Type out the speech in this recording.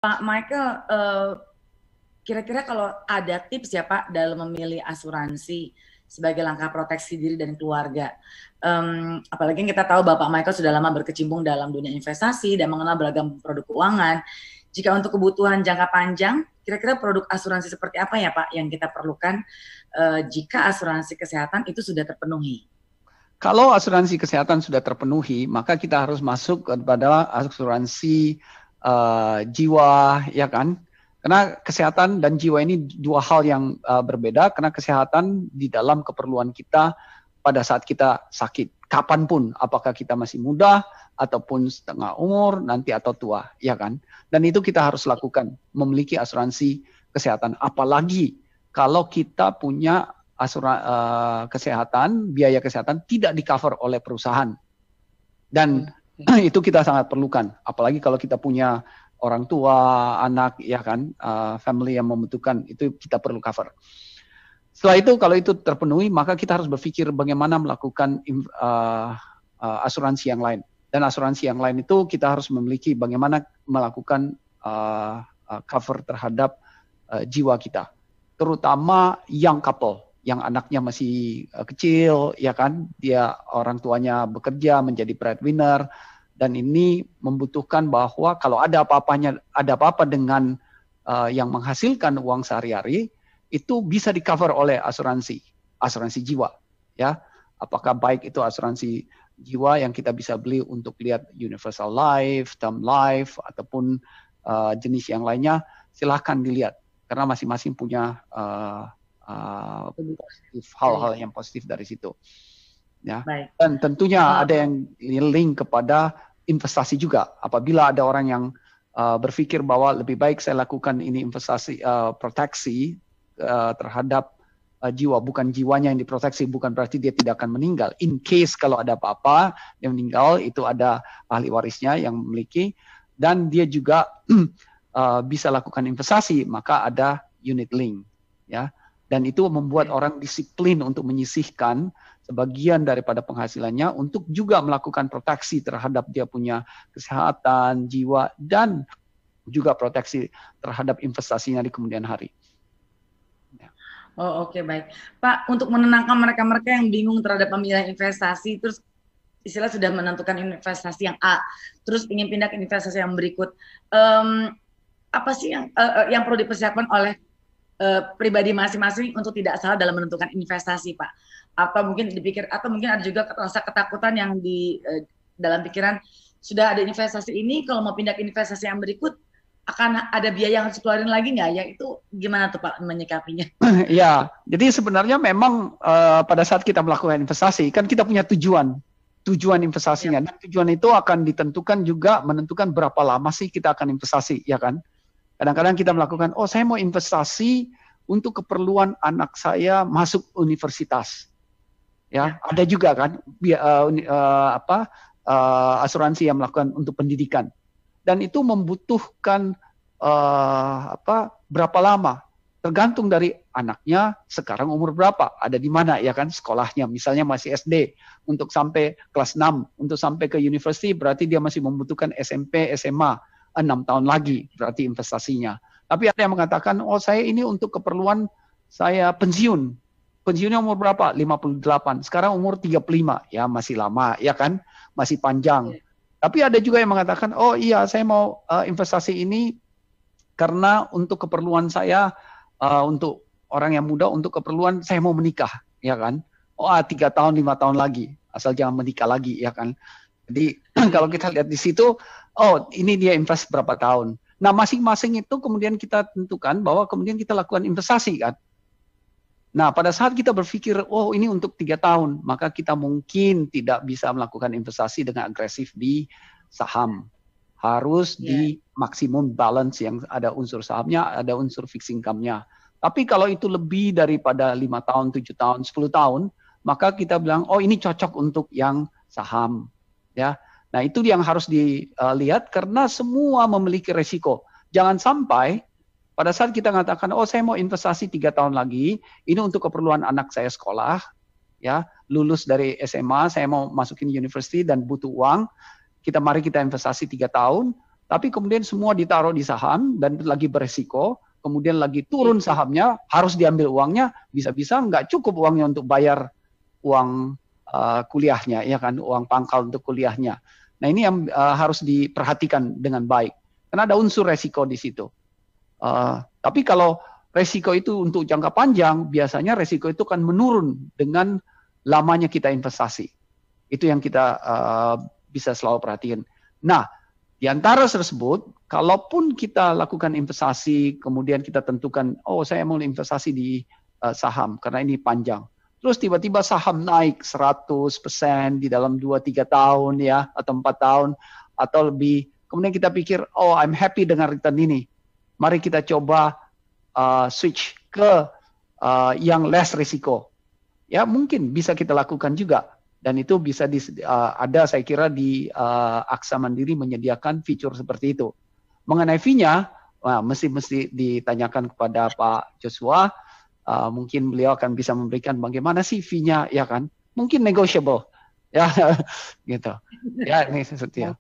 Pak Michael, kira-kira kalau ada tips ya Pak dalam memilih asuransi sebagai langkah proteksi diri dan keluarga. Apalagi kita tahu Bapak Michael sudah lama berkecimpung dalam dunia investasi dan mengenal beragam produk keuangan. Jika untuk kebutuhan jangka panjang, kira-kira produk asuransi seperti apa ya Pak yang kita perlukan jika asuransi kesehatan itu sudah terpenuhi? Kalau asuransi kesehatan sudah terpenuhi, maka kita harus masuk kepada asuransi jiwa, ya kan? Karena kesehatan dan jiwa ini dua hal yang berbeda, karena kesehatan di dalam keperluan kita pada saat kita sakit, kapanpun, apakah kita masih muda, ataupun setengah umur, nanti atau tua, ya kan? Dan itu kita harus lakukan, memiliki asuransi kesehatan. Apalagi kalau kita punya kesehatan, biaya kesehatan tidak di-cover oleh perusahaan. Dan itu kita sangat perlukan, apalagi kalau kita punya orang tua, anak, ya kan, family yang membutuhkan, itu kita perlu cover. Setelah itu, kalau itu terpenuhi, maka kita harus berpikir bagaimana melakukan asuransi yang lain. Dan asuransi yang lain itu kita harus memiliki bagaimana melakukan cover terhadap jiwa kita. Terutama young couple, yang anaknya masih kecil, ya kan, dia orang tuanya bekerja menjadi breadwinner, dan ini membutuhkan bahwa kalau ada apa-apa dengan yang menghasilkan uang sehari-hari, itu bisa di-cover oleh asuransi jiwa, ya. Apakah baik itu asuransi jiwa yang kita bisa beli untuk lihat universal life, term life, ataupun jenis yang lainnya, silahkan dilihat karena masing-masing punya hal-hal yang positif dari situ. Ya. Dan tentunya ada yang link kepada investasi juga. Apabila ada orang yang berpikir bahwa lebih baik saya lakukan ini investasi proteksi terhadap jiwa, bukan jiwanya yang diproteksi, bukan berarti dia tidak akan meninggal. In case kalau ada apa-apa yang meninggal, itu ada ahli warisnya yang memiliki, dan dia juga bisa lakukan investasi, maka ada unit link, ya. Dan itu membuat orang disiplin untuk menyisihkan sebagian daripada penghasilannya untuk juga melakukan proteksi terhadap dia punya kesehatan, jiwa, dan juga proteksi terhadap investasinya di kemudian hari. Ya. Oh, oke, baik. Pak, untuk menenangkan mereka-mereka yang bingung terhadap pemilihan investasi, terus istilah sudah menentukan investasi yang A, terus ingin pindah ke investasi yang berikut, apa sih yang perlu dipersiapkan oleh pribadi masing-masing untuk tidak salah dalam menentukan investasi, Pak? Atau mungkin dipikir, atau mungkin ada juga rasa ketakutan yang di dalam pikiran, sudah ada investasi ini, kalau mau pindah ke investasi yang berikut, akan ada biaya yang harus keluarin lagi nggak? Ya itu gimana tuh Pak menyikapinya? Ya, jadi sebenarnya memang pada saat kita melakukan investasi, kan kita punya tujuan investasinya. Ya. Dan tujuan itu akan ditentukan juga menentukan berapa lama sih kita akan investasi, ya kan? Kadang-kadang kita melakukan, oh saya mau investasi untuk keperluan anak saya masuk universitas. Ya, ada juga kan asuransi yang melakukan untuk pendidikan. Dan itu membutuhkan berapa lama? Tergantung dari anaknya sekarang umur berapa, ada di mana, ya kan, sekolahnya. Misalnya masih SD, untuk sampai kelas 6, untuk sampai ke university berarti dia masih membutuhkan SMP, SMA. 6 tahun lagi berarti investasinya. Tapi ada yang mengatakan, oh saya ini untuk keperluan saya pensiun. Pensiunnya umur berapa? 58. Sekarang umur 35. Ya masih lama, ya kan? Masih panjang. Tapi ada juga yang mengatakan, oh iya saya mau investasi ini karena untuk keperluan saya, untuk orang yang muda, untuk keperluan saya mau menikah, ya kan? Oh 3 tahun, 5 tahun lagi. Asal jangan menikah lagi, ya kan? Jadi kalau kita lihat di situ, oh ini dia invest berapa tahun. Nah masing-masing itu kemudian kita tentukan bahwa kemudian kita lakukan investasi kan. Nah pada saat kita berpikir, oh ini untuk 3 tahun, maka kita mungkin tidak bisa melakukan investasi dengan agresif di saham. Harus di maksimum balance yang ada unsur sahamnya, ada unsur fixed income-nya. Tapi kalau itu lebih daripada 5 tahun, 7 tahun, 10 tahun, maka kita bilang, oh ini cocok untuk yang saham. Ya, nah itu yang harus dilihat karena semua memiliki resiko. Jangan sampai pada saat kita mengatakan, oh saya mau investasi 3 tahun lagi, ini untuk keperluan anak saya sekolah, ya lulus dari SMA, saya mau masukin university dan butuh uang, mari kita investasi 3 tahun, tapi kemudian semua ditaruh di saham dan lagi beresiko, kemudian lagi turun sahamnya, harus diambil uangnya, bisa-bisa nggak cukup uangnya untuk bayar uang kuliahnya, ya kan, uang pangkal untuk kuliahnya. Nah ini yang harus diperhatikan dengan baik, karena ada unsur resiko di situ. Tapi kalau resiko itu untuk jangka panjang, biasanya resiko itu kan menurun dengan lamanya kita investasi. Itu yang kita bisa selalu perhatikan. Nah, di antara tersebut, kalaupun kita lakukan investasi, kemudian kita tentukan, oh saya mau investasi di saham karena ini panjang. Terus tiba-tiba saham naik 100% di dalam 2-3 tahun ya, atau 4 tahun, atau lebih. Kemudian kita pikir, oh I'm happy dengan return ini. Mari kita coba switch ke yang less risiko. Ya mungkin bisa kita lakukan juga. Dan itu bisa ada saya kira di Aksa Mandiri menyediakan fitur seperti itu. Mengenai fee-nya, mesti ditanyakan kepada Pak Joshua. Mungkin beliau akan bisa memberikan bagaimana sih fee-nya, ya kan? Mungkin negotiable, ya gitu. Ya ini setia.